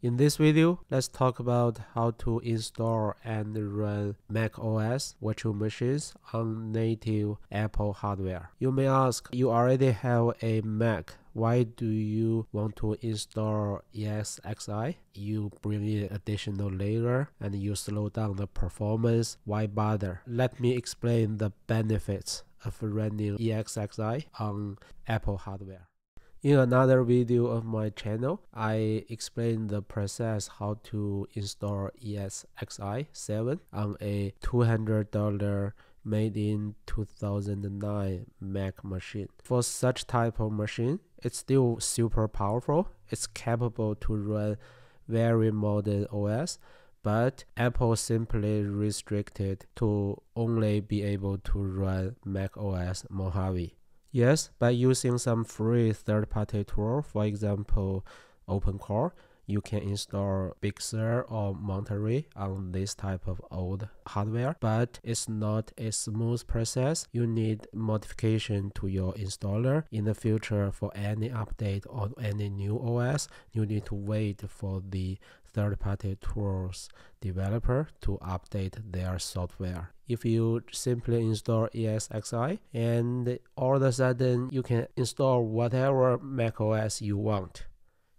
In this video, let's talk about how to install and run macOS virtual machines on native Apple hardware. You may ask, you already have a Mac. Why do you want to install ESXi? You bring in additional layer and you slow down the performance. Why bother? Let me explain the benefits of running ESXi on Apple hardware. In another video of my channel, I explained the process how to install ESXi 7 on a $200 made in 2009 Mac machine. For such type of machine, it's still super powerful. It's capable to run very modern OS, but Apple simply restricted to only be able to run macOS Mojave. Yes, by using some free third-party tool, for example, OpenCore, you can install Big Sur or Monterey on this type of old hardware, but it's not a smooth process. You need modification to your installer. In the future, for any update on any new OS, you need to wait for the third-party tools developer to update their software. If you simply install ESXi and all of a sudden you can install whatever macOS you want.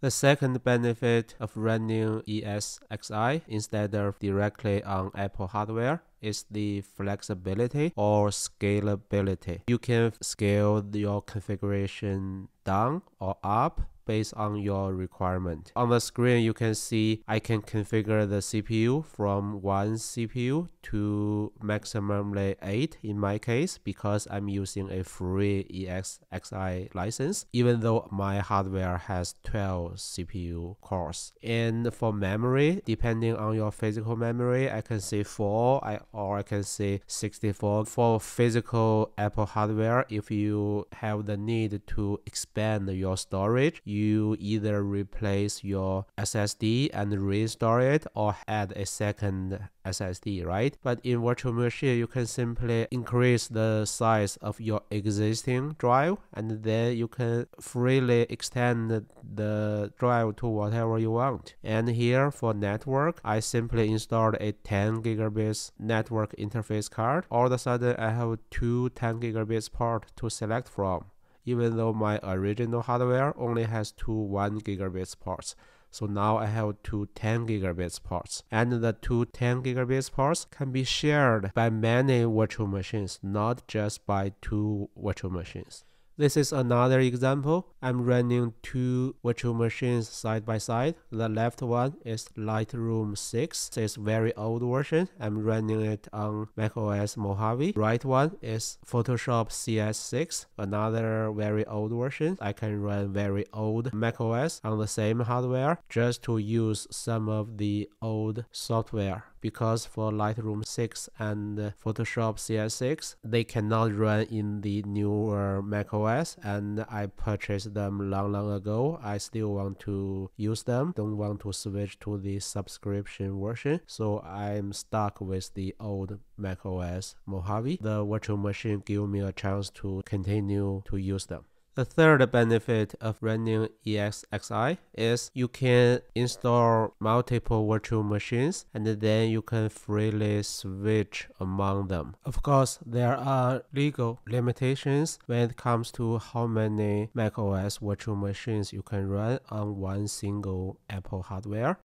The second benefit of running ESXi instead of directly on Apple hardware is the flexibility or scalability. You can scale your configuration down or up based on your requirement. On the screen, you can see I can configure the CPU from 1 CPU to maximally 8 in my case because I'm using a free ESXi license, even though my hardware has 12 CPU cores. And for memory, depending on your physical memory, I can say 4 or I can say 64. For physical Apple hardware, if you have the need to expand your storage, you either replace your SSD and restore it or add a second SSD, right? But in virtual machine, you can simply increase the size of your existing drive and then you can freely extend the drive to whatever you want. And here for network, I simply installed a 10 gigabits network interface card. All of a sudden, I have two 10 gigabits ports to select from, even though my original hardware only has two 1 gigabits ports. So now I have two 10 gigabits ports. And the two 10 gigabits ports can be shared by many virtual machines, not just by two virtual machines. This is another example. I'm running two virtual machines side by side. The left one is Lightroom 6. It's a very old version. I'm running it on macOS Mojave. Right one is Photoshop CS6, another very old version. I can run very old macOS on the same hardware just to use some of the old software. Because for Lightroom 6 and Photoshop CS6, they cannot run in the newer macOS, and I purchased them long ago. I still want to use them, don't want to switch to the subscription version, so I'm stuck with the old macOS Mojave. The virtual machine gives me a chance to continue to use them. The third benefit of running ESXi is you can install multiple virtual machines and then you can freely switch among them. Of course, there are legal limitations when it comes to how many macOS virtual machines you can run on one single Apple hardware.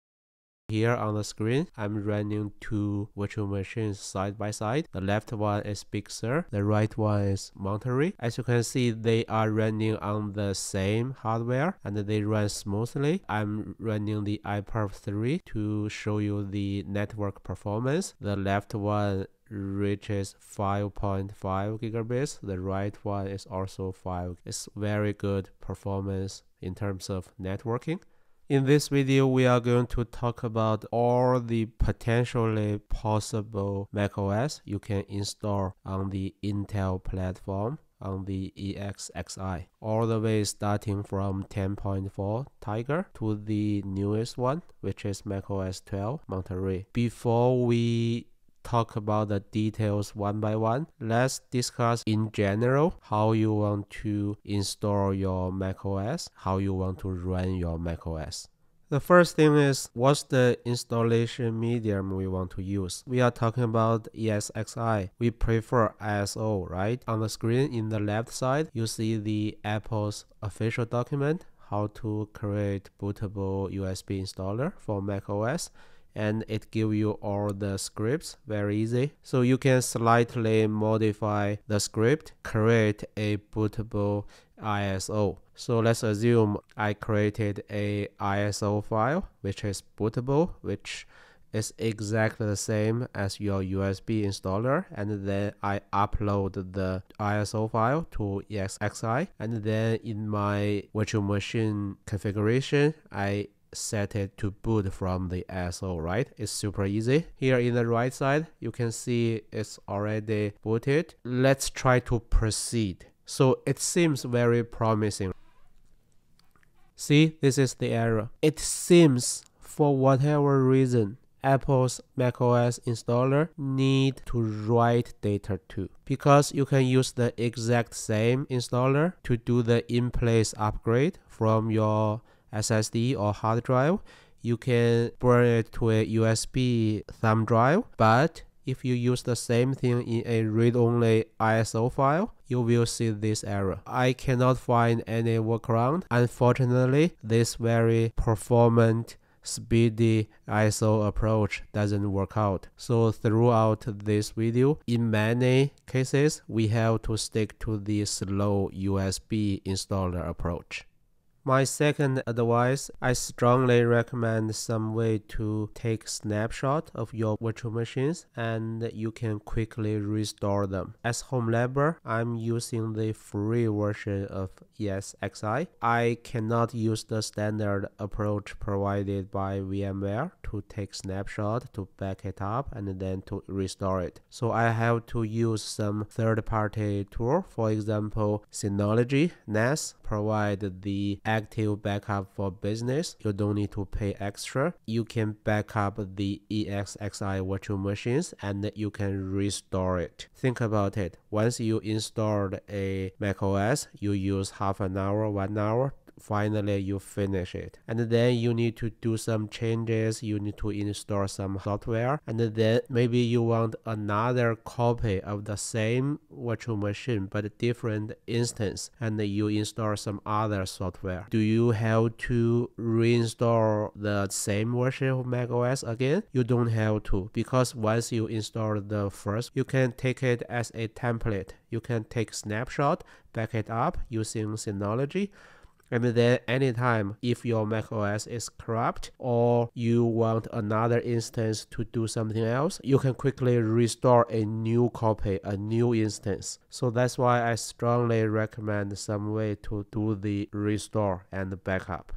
Here on the screen, I'm running two virtual machines side by side. The left one is Big Sur, the right one is Monterey. As you can see, they are running on the same hardware and they run smoothly. I'm running the iPerf 3 to show you the network performance. The left one reaches 5.5 gigabits. The right one is also 5. It's very good performance in terms of networking. In this video, we are going to talk about all the potentially possible macOS you can install on the Intel platform on the ESXi, all the way starting from 10.4 Tiger to the newest one, which is macOS 12 Monterey. Before we talk about the details one by one, let's discuss in general how you want to install your macOS, how you want to run your macOS. The first thing is, what's the installation medium we want to use? We are talking about ESXi. We prefer ISO, right? On the screen in the left side, you see the Apple's official document, how to create bootable USB installer for macOS. And it gives you all the scripts very easy. So you can slightly modify the script, create a bootable ISO. So let's assume I created a ISO file which is bootable, which is exactly the same as your USB installer, and then I upload the ISO file to ESXi, and then in my virtual machine configuration I set it to boot from the ISO, right? It's super easy. Here in the right side, you can see it's already booted. Let's try to proceed. So it seems very promising. See, this is the error. It seems for whatever reason, Apple's macOS installer need to write data to, because you can use the exact same installer to do the in-place upgrade from your SSD or hard drive. You can burn it to a USB thumb drive, but if you use the same thing in a read-only ISO file, you will see this error. I cannot find any workaround. Unfortunately, this very performant, speedy ISO approach doesn't work out. So throughout this video, in many cases, we have to stick to the slow USB installer approach. My second advice, I strongly recommend some way to take snapshot of your virtual machines and you can quickly restore them. As home labor, I'm using the free version of ESXi. I cannot use the standard approach provided by VMware to take snapshot, to back it up, and then to restore it. So I have to use some third-party tool. For example, Synology NAS provide the active backup for business. You don't need to pay extra. You can back up the ESXi virtual machines and you can restore it. Think about it. Once you installed a macOS, you use half an hour, 1 hour, finally you finish it, and then you need to do some changes, you need to install some software, and then maybe you want another copy of the same virtual machine but a different instance, and you install some other software. Do you have to reinstall the same version of macOS again? You don't have to, because once you install the first, you can take it as a template. You can take snapshot, back it up using Synology, and then anytime if your macOS is corrupt or you want another instance to do something else, you can quickly restore a new copy, a new instance. So that's why I strongly recommend some way to do the restore and backup.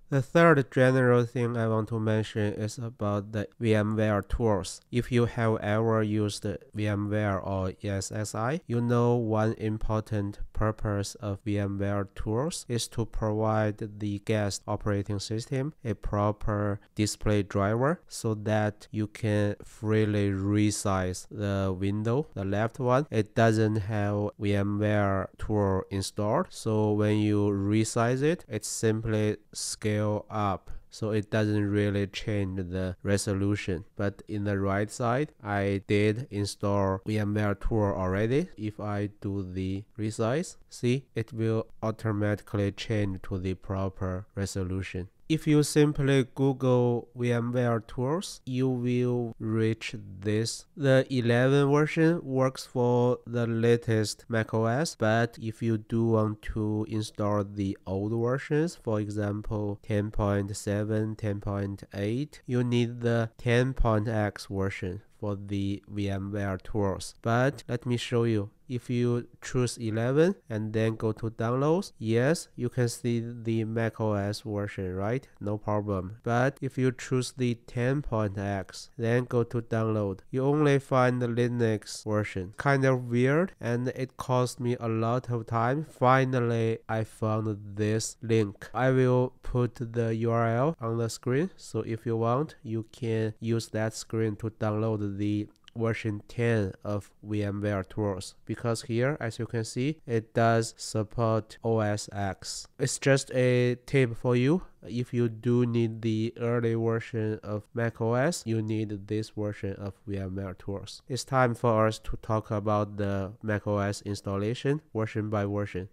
The third general thing I want to mention is about the Vmware Tools. If you have ever used VMware or ESXi, you know one important purpose of Vmware Tools is to provide the guest operating system a proper display driver so that you can freely resize the window. The left one, it doesn't have VMware tool installed, so when you resize it, it simply scales up, so it doesn't really change the resolution. But in the right side, I did install VMware tool already. If I do the resize, see, it will automatically change to the proper resolution. If you simply Google VMware Tools, you will reach this. The 11 version works for the latest macOS, but if you do want to install the old versions, for example 10.7, 10.8, you need the 10.x version for the VMware Tools. But let me show you. If you choose 11 and then go to downloads, yes, you can see the macOS version, right? No problem. But if you choose the 10.x, then go to download, you only find the Linux version. Kind of weird, and it cost me a lot of time. Finally, I found this link. I will put the URL on the screen, so if you want, you can use that screen to download the version 10 of VMware Tools, because here, as you can see, it does support OS X. It's just a tip for you. If you do need the early version of macOS, you need this version of VMware Tools. It's time for us to talk about the macOS installation version by version.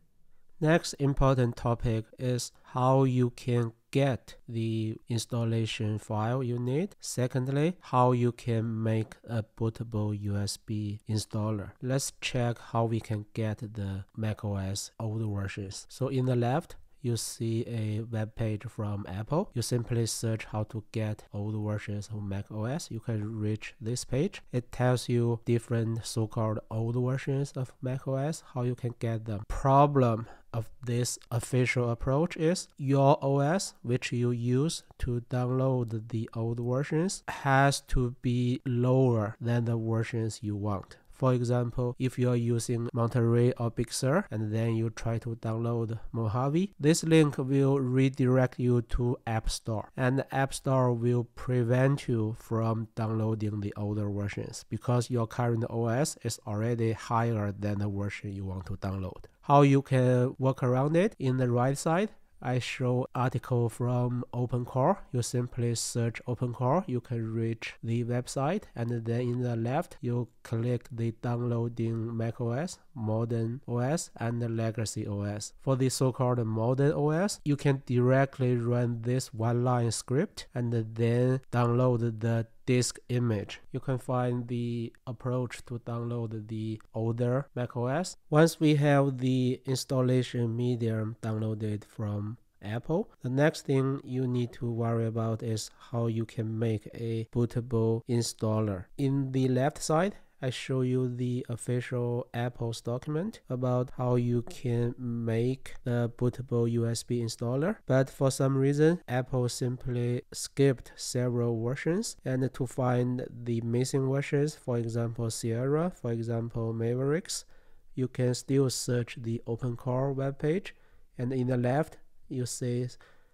Next important topic is how you can get the installation file you need. Secondly, how you can make a bootable USB installer. Let's check how we can get the macOS old versions. So in the left, you see a web page from Apple. You simply search how to get old versions of macOS. You can reach this page. It tells you different so-called old versions of macOS, how you can get them. Problem of this official approach is your OS, which you use to download the old versions, has to be lower than the versions you want. For example, if you are using Monterey or Big Sur and then you try to download Mojave, this link will redirect you to App Store, and the App Store will prevent you from downloading the older versions because your current OS is already higher than the version you want to download. How you can work around it? In the right side, I show article from OpenCore. You simply search OpenCore, you can reach the website, and then in the left you click the downloading macOS, modern OS, and the legacy OS. For the so-called modern OS, you can directly run this one-line script and then download the disk image. You can find the approach to download the older macOS. Once we have the installation medium downloaded from Apple, the next thing you need to worry about is how you can make a bootable installer. In the left side, I show you the official Apple's document about how you can make the bootable USB installer, but for some reason Apple simply skipped several versions, and to find the missing versions, for example Sierra, for example Mavericks, you can still search the OpenCore webpage, and in the left you see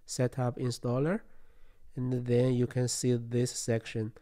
setup installer, and then you can see this section,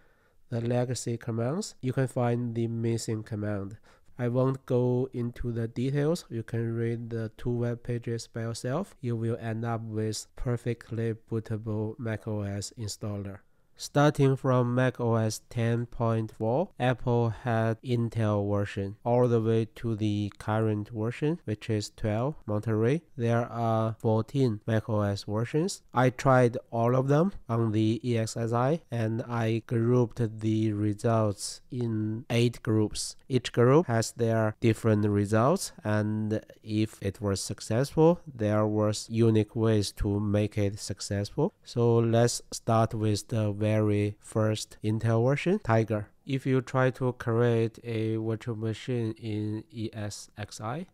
the legacy commands. You can find the missing command. I won't go into the details. You can read the two web pages by yourself. You will end up with perfectly bootable macOS installer. Starting from macOS 10.4, Apple had Intel version all the way to the current version, which is 12, Monterey. There are 14 macOS versions. I tried all of them on the ESXi, and I grouped the results in 8 groups. Each group has their different results, and if it was successful, there was unique ways to make it successful. So let's start with the very first Intel version, Tiger. If you try to create a virtual machine in ESXi,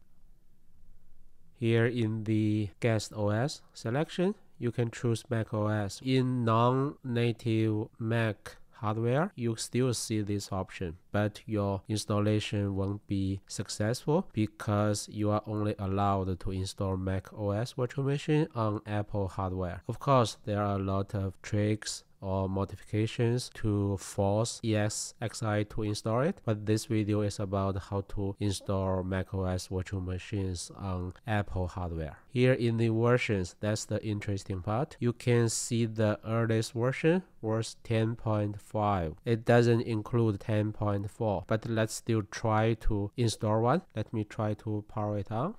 here in the guest OS selection, you can choose macOS. In non-native Mac hardware, you still see this option, but your installation won't be successful because you are only allowed to install macOS virtual machine on Apple hardware. Of course, there are a lot of tricks or modifications to force ESXi to install it, but this video is about how to install macOS virtual machines on Apple hardware. Here in the versions, that's the interesting part. You can see the earliest version was 10.5. It doesn't include 10.4, but let's still try to install one. Let me try to power it on.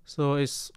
So it's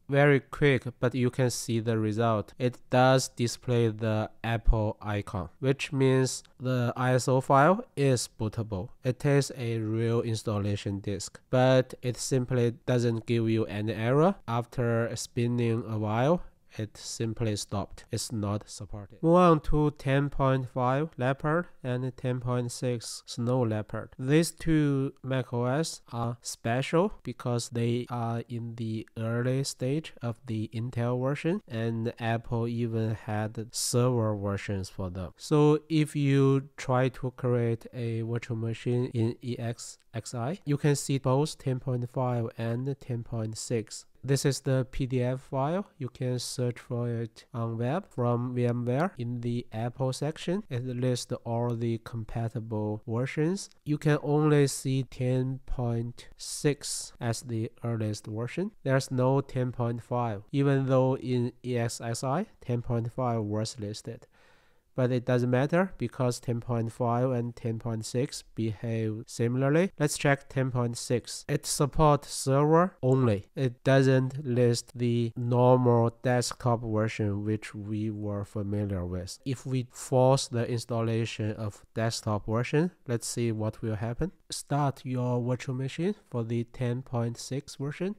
very quick, but you can see the result. It does display the Apple icon, which means the ISO file is bootable. It is a real installation disk, but it simply doesn't give you any error. After spinning a while, it simply stopped. It's not supported. Move on to 10.5 Leopard and 10.6 Snow Leopard. These two macOS are special because they are in the early stage of the Intel version, and Apple even had server versions for them. So if you try to create a virtual machine in ESXi, you can see both 10.5 and 10.6. This is the PDF file. You can search for it on web from VMware. In the Apple section, it lists all the compatible versions. You can only see 10.6 as the earliest version. There's no 10.5, even though in ESXi 10.5 was listed. But it doesn't matter because 10.5 and 10.6 behave similarly. Let's check 10.6. It supports server only. It doesn't list the normal desktop version which we were familiar with. If we force the installation of desktop version, let's see what will happen. Start your virtual machine for the 10.6 version.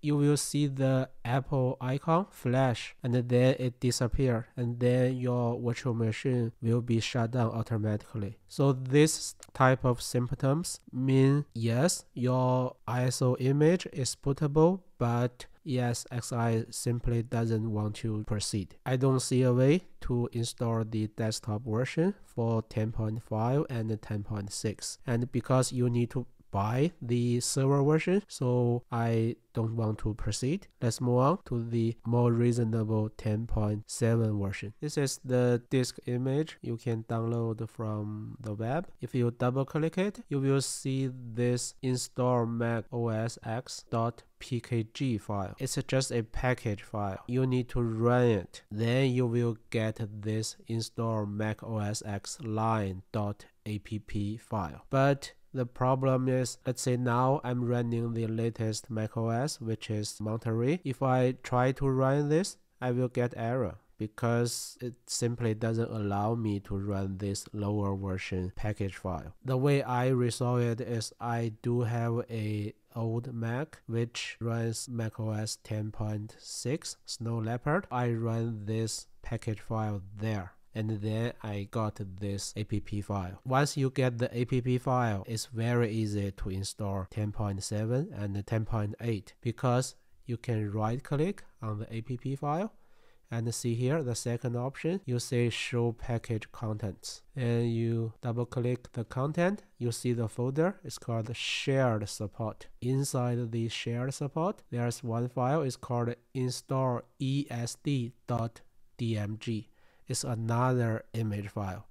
You will see the Apple icon flash and then it disappears, and then your virtual machine will be shut down automatically. So this type of symptoms mean yes, your ISO image is bootable, but ESXi simply doesn't want to proceed. I don't see a way to install the desktop version for 10.5 and 10.6, and because you need to buy the server version, so I don't want to proceed. Let's move on to the more reasonable 10.7 version. This is the disk image you can download from the web. If you double click it, you will see this install macOS X.pkg file. It's just a package file. You need to run it. Then you will get this install macOS X line.app file. But the problem is, let's say now I'm running the latest macOS, which is Monterey. If I try to run this, I will get error because it simply doesn't allow me to run this lower version package file. The way I resolve it is I do have a old Mac which runs macOS 10.6 Snow Leopard. I run this package file there, and then I got this app file. Once you get the app file, it's very easy to install 10.7 and 10.8 because you can right click on the app file and see here the second option. You say show package contents, and you double click the content. You see the folder. It's called shared support. Inside the shared support, there's one file. It's called install esd.dmg. It's another image file.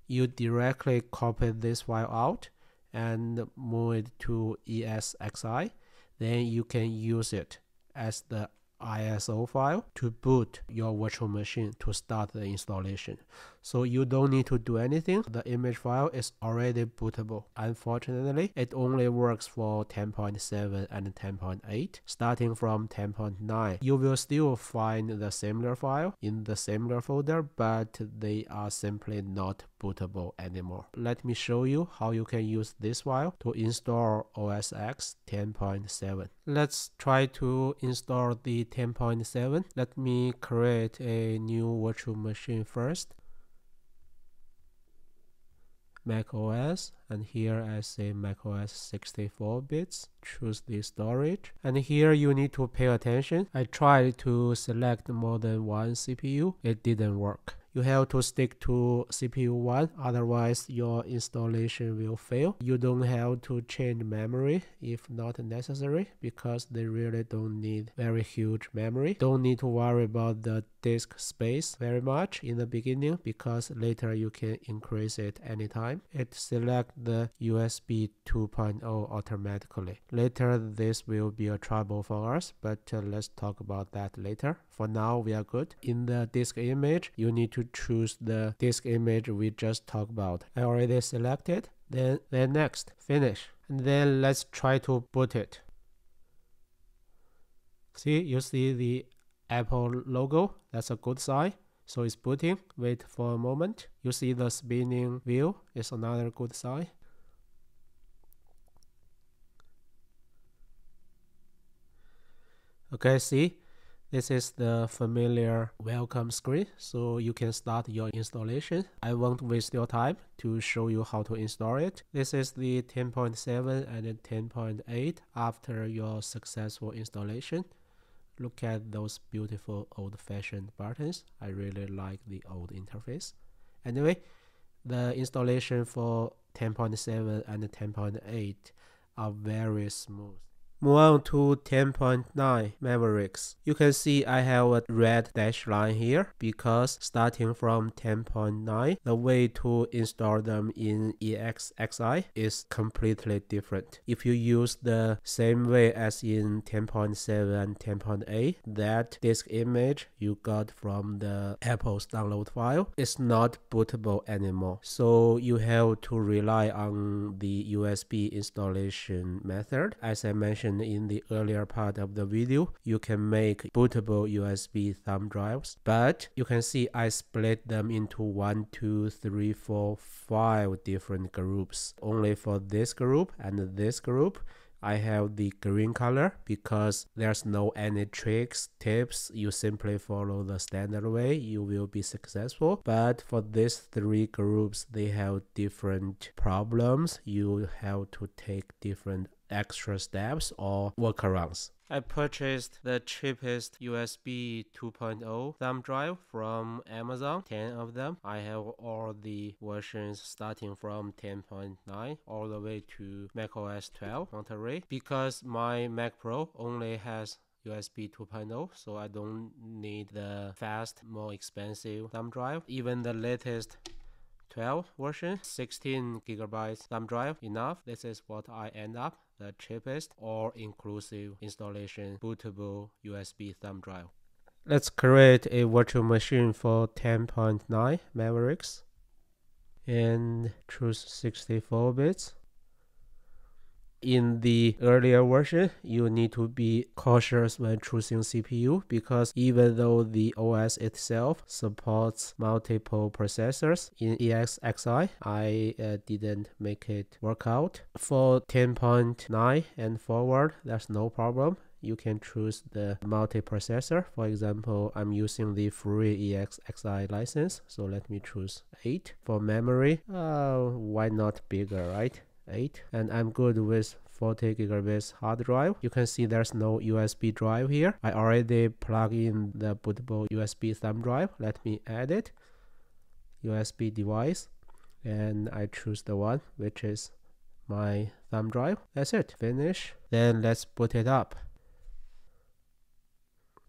You directly copy this file out and move it to ESXi. Then you can use it as the ISO file to boot your virtual machine to start the installation. So you don't need to do anything. The image file is already bootable. Unfortunately, it only works for 10.7 and 10.8. Starting from 10.9, you will still find the similar file in the similar folder, but they are simply not bootable anymore. Let me show you how you can use this file to install OS X 10.7. Let's try to install the 10.7. Let me create a new virtual machine first. macOS, and here I say macOS 64 bits. Choose the storage, and here you need to pay attention. I tried to select more than one CPU. It didn't work. You have to stick to CPU 1, otherwise your installation will fail. You don't have to change memory if not necessary because they really don't need very huge memory. Don't need to worry about the disk space very much in the beginning because later you can increase it anytime. It selects the USB 2.0 automatically. Later this will be a trouble for us, but let's talk about that later. For now we are good. In the disk image, you need to choose the disk image we just talked about. I already selected. Then next, finish. And then let's try to boot it. See, you see the Apple logo. That's a good sign. So it's booting. Wait for a moment. You see the spinning wheel. It's another good sign. Okay, see? This is the familiar welcome screen, so you can start your installation. I won't waste your time to show you how to install it. This is the 10.7 and 10.8 after your successful installation. Look at those beautiful old-fashioned buttons. I really like the old interface. Anyway, the installation for 10.7 and 10.8 are very smooth. Move on to 10.9 Mavericks. You can see I have a red dash line here because starting from 10.9, the way to install them in ESXi is completely different. If you use the same way as in 10.7 and 10.8, that disk image you got from the Apple's download file is not bootable anymore. So you have to rely on the USB installation method. As I mentioned in the earlier part of the video, you can make bootable USB thumb drives, but you can see I split them into 1, 2, 3, 4, 5 different groups. Only for this group and this group, I have the green color because there's no any tricks, tips. You simply follow the standard way, you will be successful. But for these three groups, they have different problems. You have to take different extra steps or workarounds. I purchased the cheapest USB 2.0 thumb drive from Amazon, 10 of them. I have all the versions starting from 10.9 all the way to macOS 12 Monterey. Because my Mac Pro only has USB 2.0, so I don't need the fast, more expensive thumb drive. Even the latest 12 version, 16 gigabytes thumb drive enough. This is what I end up, the cheapest or inclusive installation bootable USB thumb drive. Let's create a virtual machine for 10.9 Mavericks and choose 64 bits. In the earlier version, you need to be cautious when choosing CPU because even though the OS itself supports multiple processors in ESXi, I didn't make it work out. For 10.9 and forward, there's no problem. You can choose the multiprocessor. For example, I'm using the free ESXi license, so let me choose 8. For memory, why not bigger, right? 8, and I'm good with 40 gigabits hard drive. You can see there's no USB drive here. I already plug in the bootable USB thumb drive. Let me add it. USB device, and I choose the one which is my thumb drive. That's it. Finish. Then let's boot it up.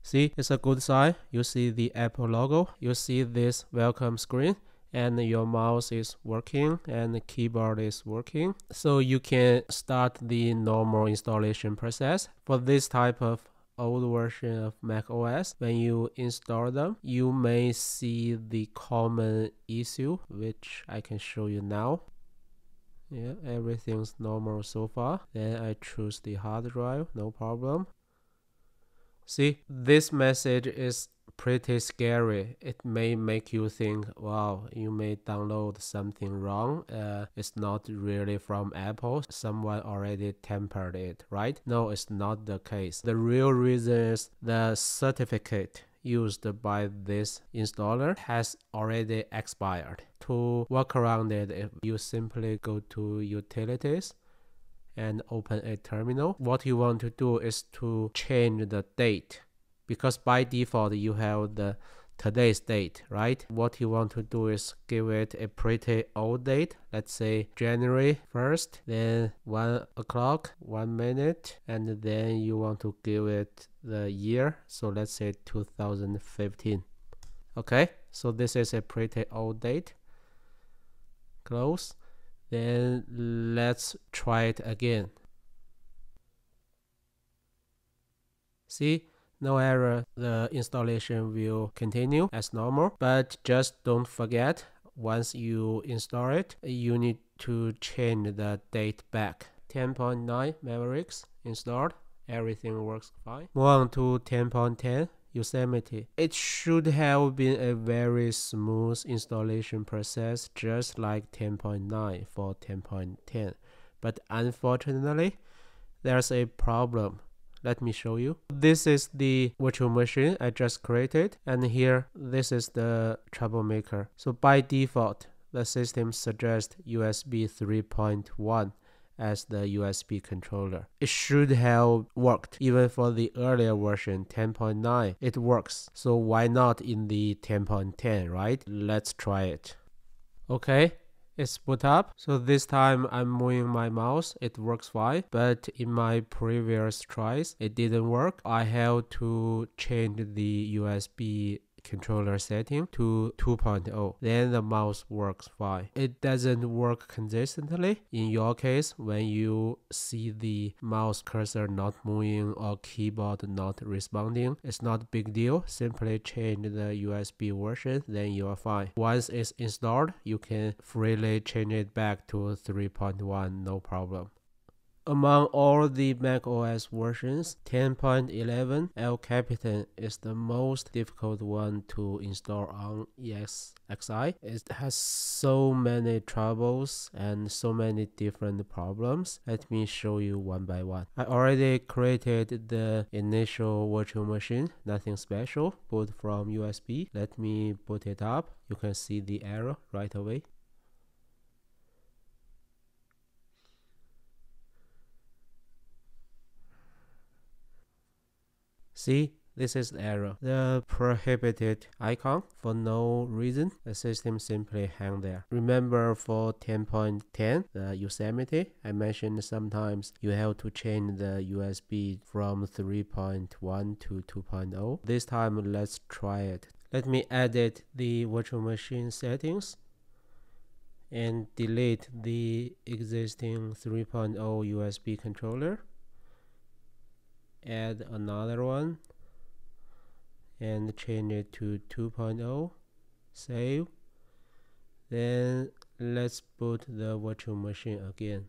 See, it's a good sign. You see the Apple logo. You see this welcome screen, and your mouse is working and the keyboard is working. So you can start the normal installation process. For this type of old version of macOS, when you install them, you may see the common issue, which I can show you now. Yeah, everything's normal so far. Then I choose the hard drive, no problem. See, this message is pretty scary. It may make you think, wow, you may download something wrong. It's not really from Apple. Someone already tampered it, right? No, it's not the case. The real reason is the certificate used by this installer has already expired. To work around it, you simply go to Utilities and open a terminal. What you want to do is to change the date, because by default you have the today's date, right? What you want to do is give it a pretty old date. Let's say January 1st, then 1 o'clock, 1 minute, and then you want to give it the year. So let's say 2015. Okay, so this is a pretty old date. Close. Then let's try it again. See? No error. The installation will continue as normal, but just don't forget, once you install it, you need to change the date back. 10.9 Mavericks installed. Everything works fine. Move on to 10.10 Yosemite. It should have been a very smooth installation process, just like 10.9 for 10.10. But unfortunately, there's a problem. Let me show you. This is the virtual machine I just created, and here this is the troublemaker. So by default, the system suggests USB 3.1 as the USB controller. It should have worked even for the earlier version 10.9. It works. So why not in the 10.10, right? Let's try it. Okay, It's boot up. So this time I'm moving my mouse. It works fine. But in my previous tries, it didn't work. I had to change the USB controller setting to 2.0. Then the mouse works fine. It doesn't work consistently. In your case, when you see the mouse cursor not moving or keyboard not responding, it's not a big deal. Simply change the USB version, then you are fine. Once it's installed, you can freely change it back to 3.1, no problem. Among all the macOS versions, 10.11 El Capitan is the most difficult one to install on ESXi. It has so many troubles and so many different problems. Let me show you one by one. I already created the initial virtual machine, nothing special, boot from USB. Let me boot it up. You can see the error right away. See, this is the error. The prohibited icon for no reason. The system simply hang there. Remember for 10.10, the Yosemite, I mentioned sometimes you have to change the USB from 3.1 to 2.0. This time let's try it. Let me edit the virtual machine settings and delete the existing 3.0 USB controller. Add another one and change it to 2.0. Save. Then let's boot the virtual machine again.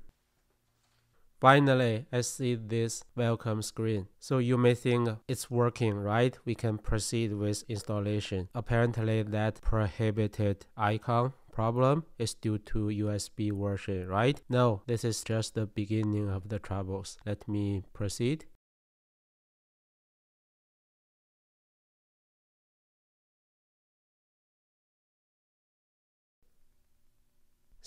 Finally, I see this welcome screen. So you may think it's working, right? We can proceed with installation. Apparently that prohibited icon problem is due to USB version, right? No, this is just the beginning of the troubles. Let me proceed.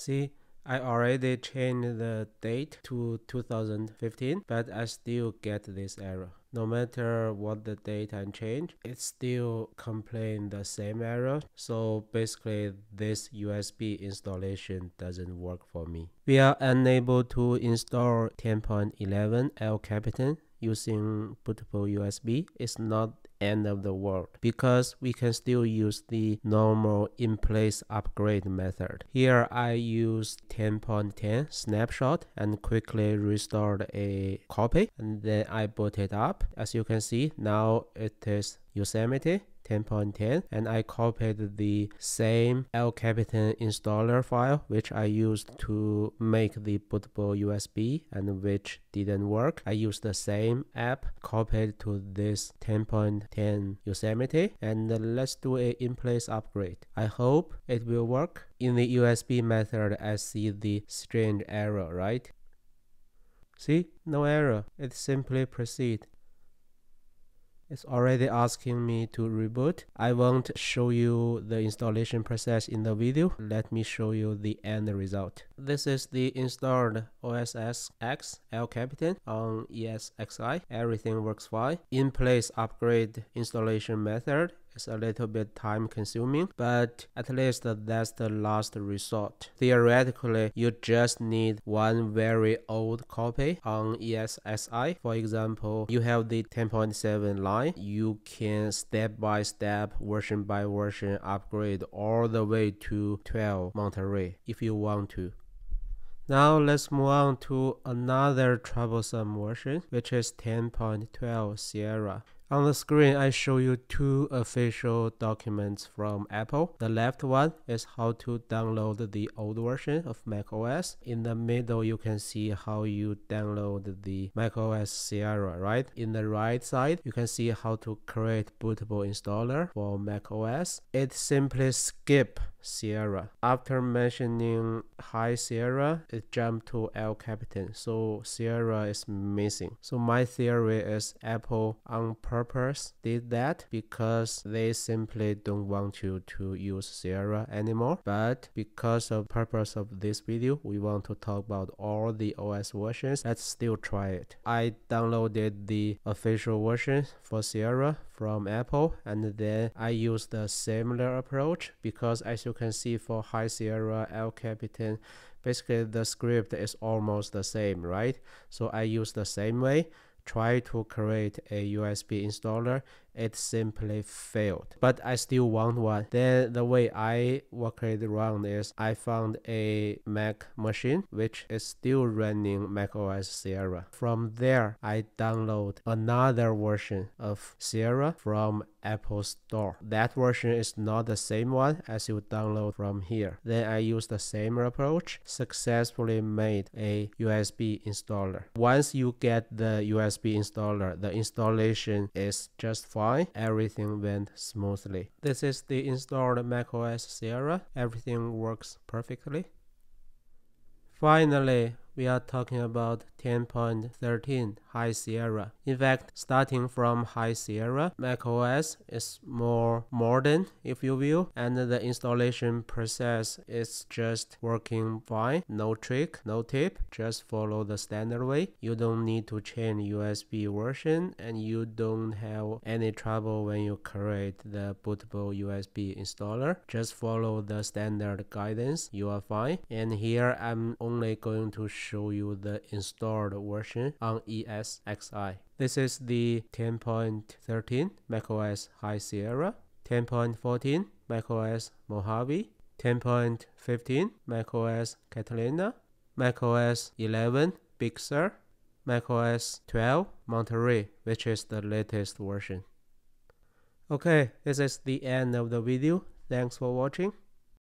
See, I already changed the date to 2015, but I still get this error. No matter what the date I change, it still complains the same error. So basically, this USB installation doesn't work for me. We are unable to install 10.11 El Capitan using bootable USB. It's not end of the world because we can still use the normal in-place upgrade method. Here I used 10.10 snapshot and quickly restored a copy, and then I boot it up. As you can see, now it is Yosemite 10.10, and I copied the same El Capitan installer file which I used to make the bootable USB and which didn't work. I used the same app copied to this 10.10 Yosemite, and let's do a in-place upgrade. I hope it will work. In the USB method, I see the strange error, right? See, no error. It simply proceed. It's already asking me to reboot. I won't show you the installation process in the video. Let me show you the end result. This is the installed OS X El Capitan on ESXi. Everything works fine. In place upgrade installation method. It's a little bit time consuming, but at least that's the last resort. Theoretically, you just need one very old copy on ESXi. For example, you have the 10.7 line. You can step by step, version by version upgrade all the way to 12 Monterey if you want to. Now let's move on to another troublesome version, which is 10.12 Sierra. On the screen, I show you two official documents from Apple. The left one is how to download the old version of macOS. In the middle, you can see how you download the macOS Sierra, right? In the right side, you can see how to create bootable installer for macOS. It simply skips Sierra. After mentioning Hi Sierra, it jumped to El Capitan, so Sierra is missing. So my theory is Apple on purpose did that because they simply don't want you to use Sierra anymore. But because of purpose of this video, we want to talk about all the OS versions. Let's still try it. I downloaded the official version for Sierra from Apple, and then I use the similar approach because as you can see for High Sierra, El Capitan, basically the script is almost the same, right? So I use the same way. Try to create a USB installer, it simply failed. But I still want one. Then the way I work it around is I found a Mac machine which is still running macOS Sierra. From there, I download another version of Sierra from Apple Store. That version is not the same one as you download from here. Then I use the same approach, successfully made a USB installer. Once you get the USB installer, the installation is just fine. Everything went smoothly. This is the installed macOS Sierra. Everything works perfectly. Finally, we are talking about 10.13 High Sierra. In fact, starting from High Sierra, macOS is more modern, if you will, and the installation process is just working fine. No trick, no tip, just follow the standard way. You don't need to change USB version, and you don't have any trouble when you create the bootable USB installer. Just follow the standard guidance, you are fine. And here I'm only going to show you the installed version on ESXi. This is the 10.13 macOS High Sierra, 10.14 macOS Mojave, 10.15 macOS Catalina, macOS 11 Big Sur, macOS 12 Monterey, which is the latest version. Okay, this is the end of the video. Thanks for watching.